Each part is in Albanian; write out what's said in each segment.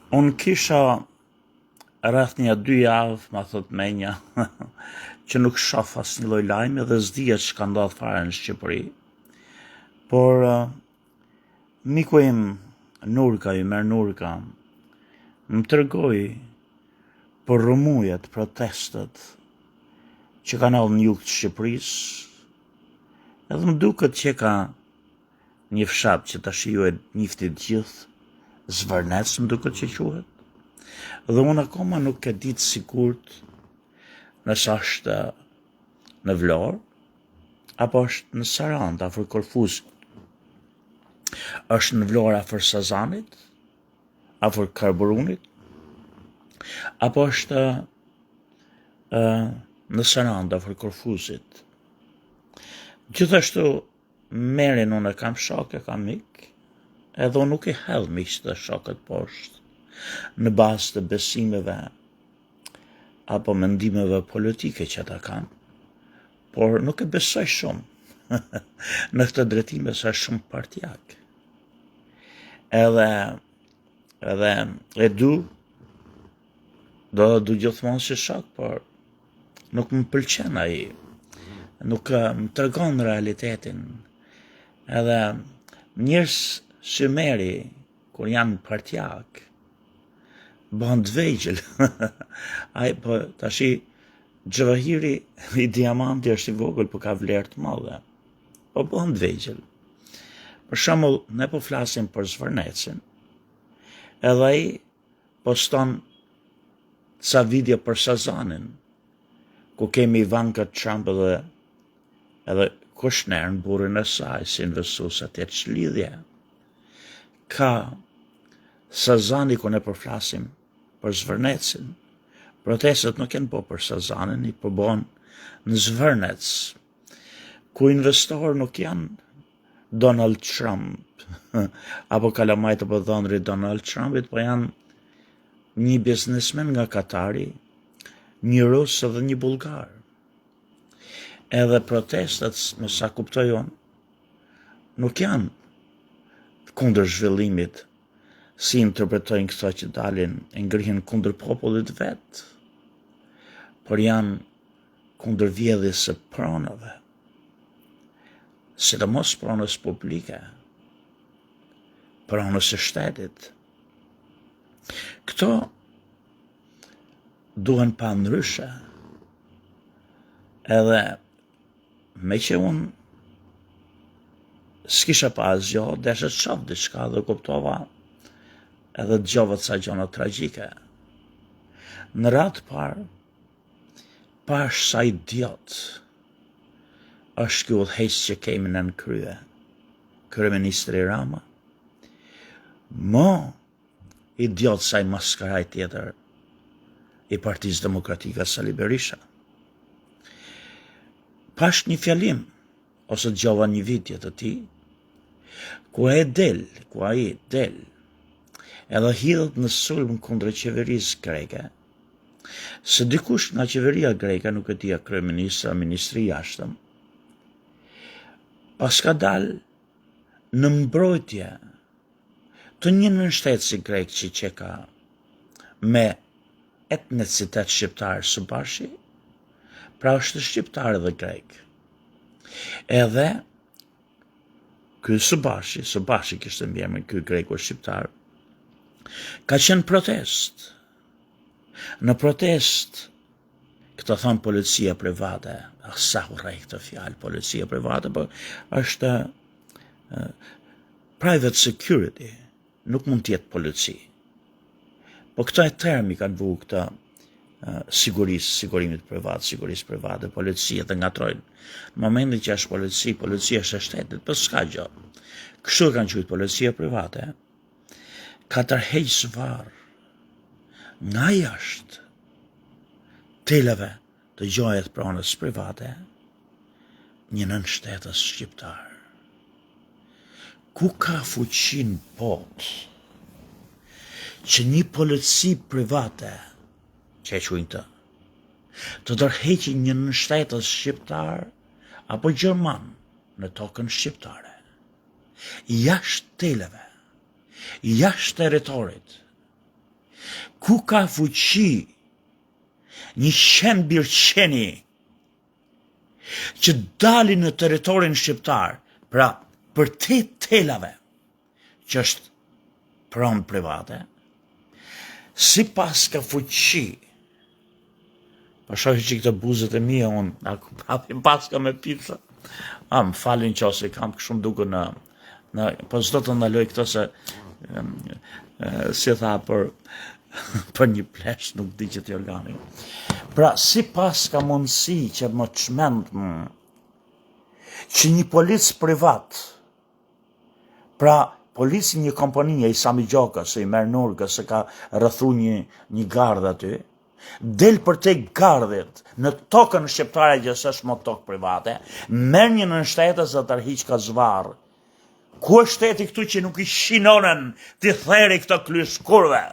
Unë kisha rreth një 2 javë, ma thot menja, që nuk shoh asnjë lloj lajmi dhe s'dija ç'ka ndodh fare në Shqipëri. Por miku im Nurka, Ymer Nurka, më tregoi për rrëmujet, protestet që kanë ardhur në jug të Shqipërisë, edhe më duket që ka një fshat që tash ju e njihni të gjithë, Zvërnec më duket që quhet. Dhe unë akoma nuk e di të sigurt nëse është në Vlorë apo është në Sarandë afër Korfuzit. Është në Vlorë afër Sazanit, afër Karburunit, apo është në Sarandë afër Korfuzit. Gjithashtu Merin unë e kam shok, e kam mik, edhe unë nuk i hedh miqtë dhe shokët poshtë në bazë të besimeve apo mendimeve politike që ata kanë, por nuk e besoj shumë në këtë drejtim, sa shumë partijak. Edhe e du gjithmonë si shok, por nuk më pëlqen ai, nuk më tregon realitetin. Edhe njerëz si Meri, kur janë partijak, bëhen të vegjël. Ai po tashi Xhavahiri i diamanti është i vogël, por ka vlerë të madhe. Po bëhen të vegjël. Për shembull, ne po flasim për Zvërnecin, edhe ai poston ca video për Sazanin, ku kemi Ivanka Trump edhe Kushner në burrin e saj si investues atje, ç'lidhje ka Sazani ku ne përflasim për Zvërnecin. Protestet nuk janë po për Sazanin, i përbën në Zvërnec, ku investorë nuk janë Donald Trump, apo kalamajt apo dhënëri Donald Trumpit, po janë një biznesmen nga Katari, një Rus dhe një Bullgar. Edhe protestet, më sa kuptoj unë, nuk janë kundër zhvillimit, si interpretojnë këto që dalin e ngrihen kundër popullit vet, por janë kundër vjedhjes së pronave, sidomos pronës publike, pronës së shtetit. Këto duhen pa ndryshe, edhe me që unë s'kisha pa asgjë, desha të shoh diçka dhe kuptova edhe dëgjova ca gjëra tragjike. Në radhë parë, pash sa idiot është ky udhëheq që kemi në krye, kryeministri Rama. Mo idiot sa i maskaraj tjetër i Partisë Demokratike Sali Berisha. Pash një fjalim, ose dëgjova një video të tij, ku ai del, edhe hidhet në sulm kundër qeverisë greke. Se dikush nga qeveria greke, nuk e dia kryeministra, ministri i jashtëm, pas ka dal në mbrojtje të një nënshtetësi grek që qeka me etnicitet shqiptar së bashki, pra është shqiptar dhe grek. Edhe ky së bashki kishte mbiemrin ky greku shqiptar, ka qenë protest. Në protest, këto thonë policia private, sa urrej këtë fjalë, policia private, por është private security, nuk mund t'jetë polici. Po këto e termi kanë vu këta sigurimit privat, sigurisë private, policia dhe ngatrojnë. Në momentin që është policia është e shtetit, po s'ka gjë. Kështu kanë quajtur policia private, ka tërheq varr nga jashtë televe të gjojet pronës private një nënshtetës shqiptar. Ku ka fuqin botë që një polici private që e quajnë të tërheqë një nënshtetës shqiptar apo gjerman në tokën shqiptare, jashtë televe, jashtë territorit, ku ka fuqi një qenë birqeni që dalin në territorin shqiptar, pra për te telave, që është pronë private, si pas ka fuqi, për shohi që këtë buzët e mija, unë hapim paska me pizza, më falin që ose kam shumë duke po s'do të ndaloj këto se, si tha, për një plesh nuk di që t'organi. Pra, si pas ka mundësi që më çmend që një polic privat, pra polici një kompanije i Sami Gjoka, se i merë nurga, se ka rrëthu një gardë aty, del për te gardhet në tokën shqiptare që është më tokë private, merë një në shtetës dhe tërhiq ka zvarë. Ku është shteti këtu që nuk i shinonen të theri këto klyshkurve?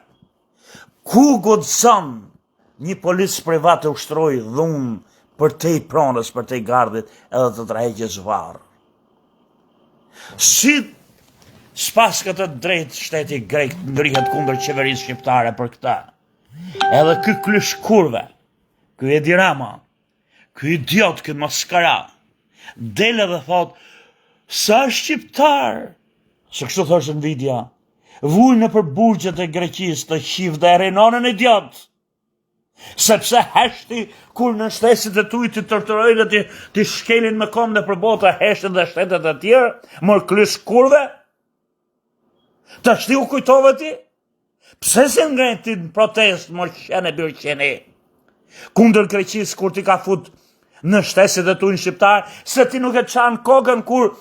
Ku godzon një policë privat të ushtroj dhunë për te i pronës, për te i gardhet edhe të tërheqë zvarë? Si s'pas këtë drejt shteti grek ndrihet kundër qeverisë shqiptare për këta? Edhe ky klyshkurve, ky Edi Rama, ky idiot, ky maskara, dele dhe thot, sa shqiptar, se kështu thoshtë Nvidia, vuj në për burgjet e Greqis të qiv dhe rinonën idiot, sepse heshti kur në shtesit e tuj të tërtërojnë dhe të shkelin me kom në përbota heshtin dhe shtetet e tjerë, mër klyshkurve, të shti u kujtove ti? Pse se ngrenë ti në protest më qene birqeni? Kundër Greqis kur ti ka fut në shtesit e tu në shqiptar, se ti nuk e qanë kokën kur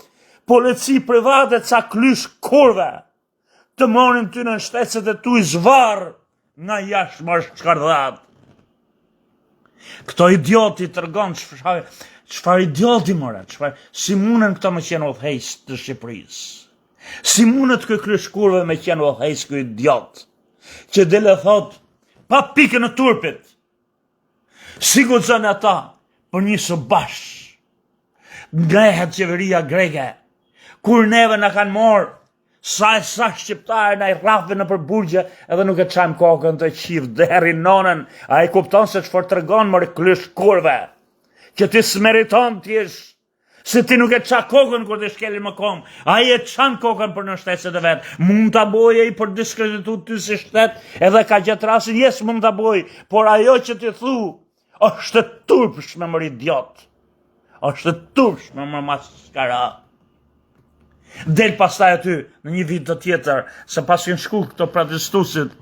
polici private ca klysh kurve të monin ty në shtesit e tu i zvar nga jashtë më shkardhat. Këto idioti të rgon, qëfar idioti mëra, si munën këto me qenë udhëheq të Shqipërisë? Si munët kë klysh kurve me qenë udhëheq kë idiot? Që dele thot, pa pikë në turpit, si guxon ata për një së bashkë, ngrehet qeveria greke, kur neve në kanë morë, sa shqiptarë në i rrafve në përburgje, edhe nuk e qajmë kokën të qivë, dhe rinonën, a i kupton se çfarë tregon mërë klysh kurve, që ti s'meriton t'jesh, se ti nuk e qa kokën kur të shkelin më kom, a i e qanë kokën për në shtetet e vetë, mund të boje i për diskreditu ty si shtet, edhe ka gjetë rasin, jes mund të boj, por ajo që ti thu, është të turpsh me mër idiot, është të turpsh me mër maskara. Del pastaj aty, në një vit të tjetër, se pas kënë shku këto protestusit,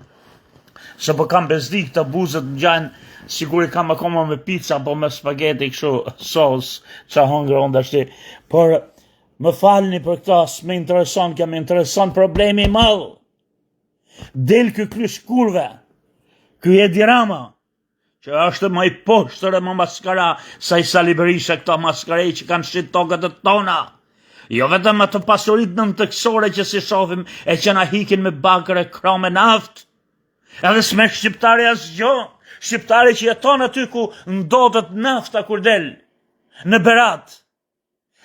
se po kam bezdi këto buzët në gjajnë, sigur i kam akoma me pizza, po me spaghetti kështu sos, që hongër unë dashti. Por më falni për këta, s'me intereson, kjo me intereson problemi i madh. Del ky klyshkurve, ky Edi Rama, që është më i poshtër e më maskara, sa i Sali Berisha këta maskarej që kanë shqit tokët e tona. Jo vetëm ato pasurit nëntëksore që si shofim e që na hikin me bakër e krom e naft, edhe s'me shqiptari asgjë, shqiptari që jeton aty ku ndodhet nafta kur del, në Berat,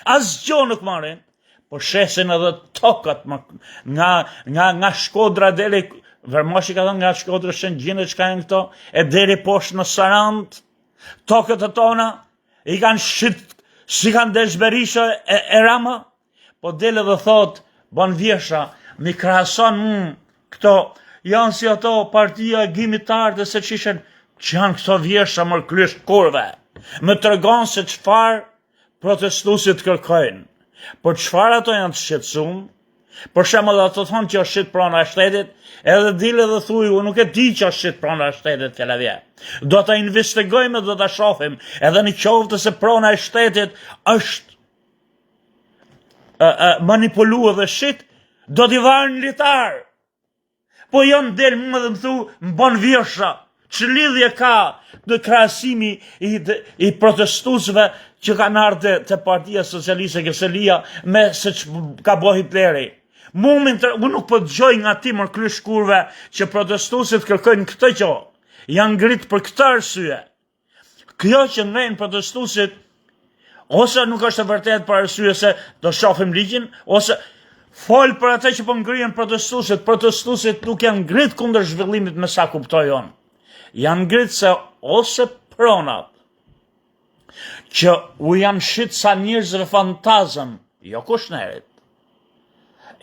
asgjë nuk marrin, por shesin edhe tokat nga Shkodra deri, Vermoshi ka thënë nga Shkodra Shëngjinët që ka në këto, e deri poshtë në Sarand, tokët e tona, i kanë shqit, si kanë desh Berisha e Rama, po dele dhe thot, ban vjesha, mi krahason këto, janë si ato partia e gimitar dhe se qishen, që janë këto vjesha mër klysh kurve, me të regon se qëfar protestusit kërkojnë, por qëfar ato janë të shqetsum, për shemë dhe ato thonë që është shqit prana e shtetit, edhe dile dhe thuj, u nuk e di që është shqit prana e shtetit fjallavje. Do të investigojme dhe të shofim, edhe në qoftë se prana e shtetit është manipulua dhe shqit, do t'i varë në litar. Po janë del më dhe më thu, më bon vjesha, që lidhje ka në krahasimi i protestusve që kanë ardhe të partia socialiste Gjeselia me se që ka bo Hitleri. Unë nuk po të gjoj nga ti mër klyshkurve që protestusit kërkojnë këtë që, janë ngritë për këtë arsye. Kjo që ngrenë protestusit, ose nuk është e vërtet për arsye se do shofim ligjin, ose Fol për atë që po ngrihen protestuesit nuk janë ngrit kundër zhvillimit me sa kuptoj unë. Janë ngrit se ose pronat që u janë shit sa njerëzve fantazëm, jo Kushnerit.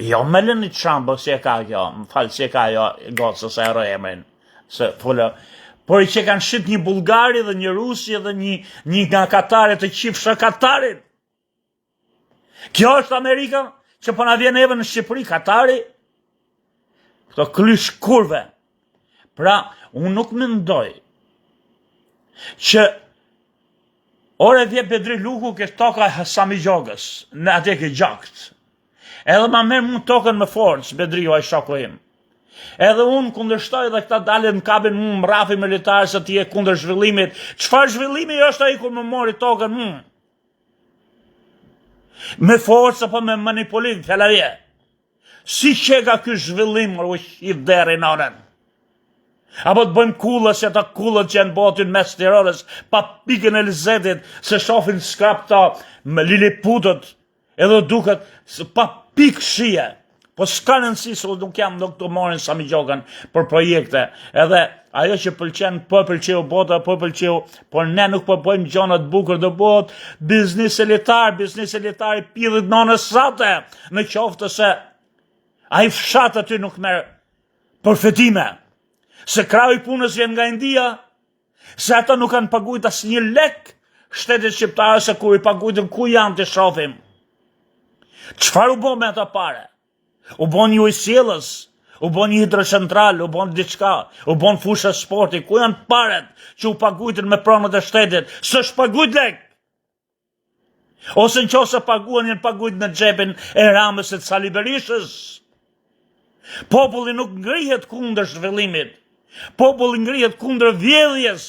Jo Melanie Trump, si e ka kjo, më falë si e ka jo gocë se ero emrin, se folë, por i që kanë shit një Bullgari dhe një Rusi dhe një nga Katarit të qifsha Katarit. Kjo është Amerika që po na vjen eve në Shqipëri, Katari, këto krysh kurve. Pra, unë nuk mendoj që ore vje Bedri Luku ke toka Sami Gjogës, në atje ke gjakt. Edhe ma merë mund tokën me forcë, Bedri o e shoku im. Edhe unë kundërshtoj dhe këta dalin në kabin mu më rafi militarë se ti e kundër zhvillimit. Çfarë zhvillimi është ai kur më mori tokën mu? Me forcë apo me manipulim, fjallavje. Si që ka ky zhvillim u shqip deri nonën? Apo të bëjmë kullës që ata kullët që janë botin mes Tiranës, pa pikën e Lizetit, se shofin skrap ta me Liliputët, edhe duket pa pikë shije. Po s'ka rëndësi se nuk jam nuk të morin Sami Gjokën për projekte. Edhe ajo që pëlqen, po pëlqeu bota, po pëlqeu, por ne nuk po bëjmë gjona të bukur do bëhet biznes elitar i pillit nonës sate, në qoftë se ai fshat aty nuk merr përfitime. Se krau i punës vjen nga India, se ata nuk kanë paguajt asnjë lek shtetit shqiptar, se kur i paguajtën ku janë të shohim. Çfarë u bë me ata pare? U bon një ujësjelës, u bon një hidrocentral, u bon diçka, u bon fusha sporti, ku janë paret që u paguajtën me pronët e shtetit, s'është paguajt lek. Ose në qoftë se paguan janë paguajt në xhepin e Ramës e të Sali Berishës. Populli nuk ngrihet kundër zhvillimit. Populli ngrihet kundër vjedhjes,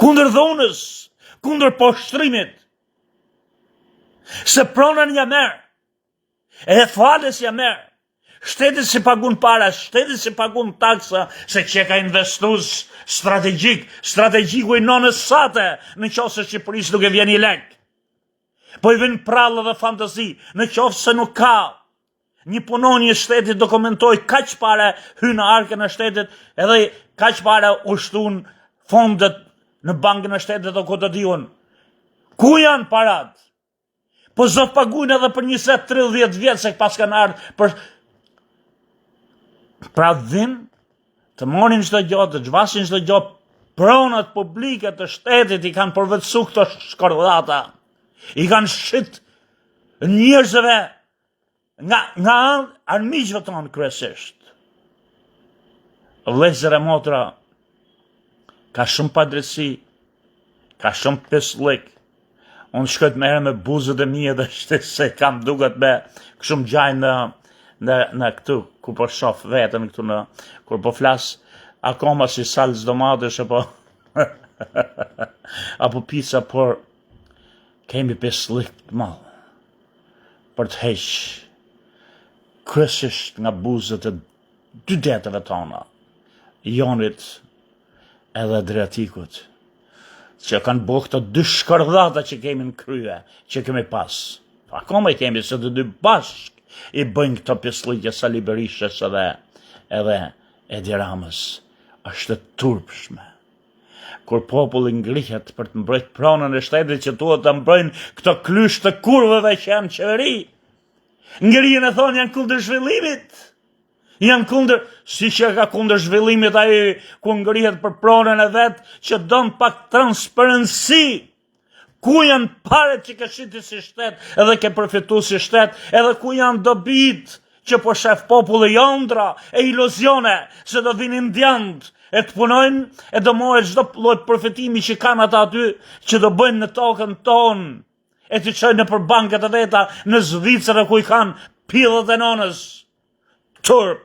kundër dhunës, kundër poshtrimit. Se pronën ja merë, e falës ja merë, shtetit si pagun para, shtetit si pagun taksa, se që ka investus strategjiku i nonës sate, në qoftë se Shqipërisë nuk e vjen i lek. Po i vjen prallë dhe fantasi, në qoftë se nuk ka një punonjë i shtetit dokumentoj kaq pare hynë në arkën e shtetit, edhe kaq pare ushtun fondet në bankën e shtetit o këtë diun. Ku janë parat? Po zot paguajnë edhe për 20-30 vjetë se pas kanë ardhur për pra vin të morin çdo gjë, të zhvasin çdo gjë, pronat publike të shtetit i kanë përvetësu këto shkordhata. I kanë shit njerëzve nga armiqve tonë kryesisht. Vëllezër e motra, ka shumë padrejti, ka shumë pislik. Unë shkojt me herë me buzët e mije dhe shte se kam duket me këshum gjaj në këtu, ku po shof vetën këtu në, kur po flas, akoma si salës domatesh apo apo pizza, por kemi pislik të madh për të heq kryesisht nga buzët e dy detëve tona, Jonit edhe Adriatikut, që kanë bërë këto dy shkordhata që kemi në krye, që kemi pas. Akoma i kemi se të dy bashk i bëjnë këto pislikje Sali Berishës edhe Edi Ramës. Është turpshme. Kur populli ngrihet për të mbrojtë pronën e shtetit që duhet të mbrojnë këto klysh të kurvëve që janë qeveri, ngrihen e thonë janë kundër zhvillimit. Janë kundër, si që ka kundër zhvillimit ai ku ngrihet për pronën e vetë që don pak transparency. Ku janë paret që ke shiti si shtet edhe ke përfitu si shtet, edhe ku janë dobit që po shef populli jondra e iluzione se do vinin djand e të punojnë e do mojë çdo lloj përfitimi që kanë ata aty që do bëjnë në tokën tonë e të çojnë në për banket e veta në Zvicër ku i kanë pillet e nonës. Turp.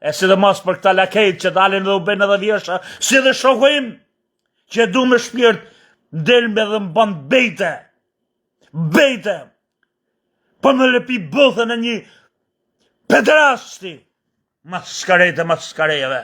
E si dhe mos për këta lakejt që dalin dhe u bëjnë edhe vjesha, si dhe shoku im, që du me shpirt, del me dhe më ban bejte, për me lepi bëthën e një pedrasti, maskarejve.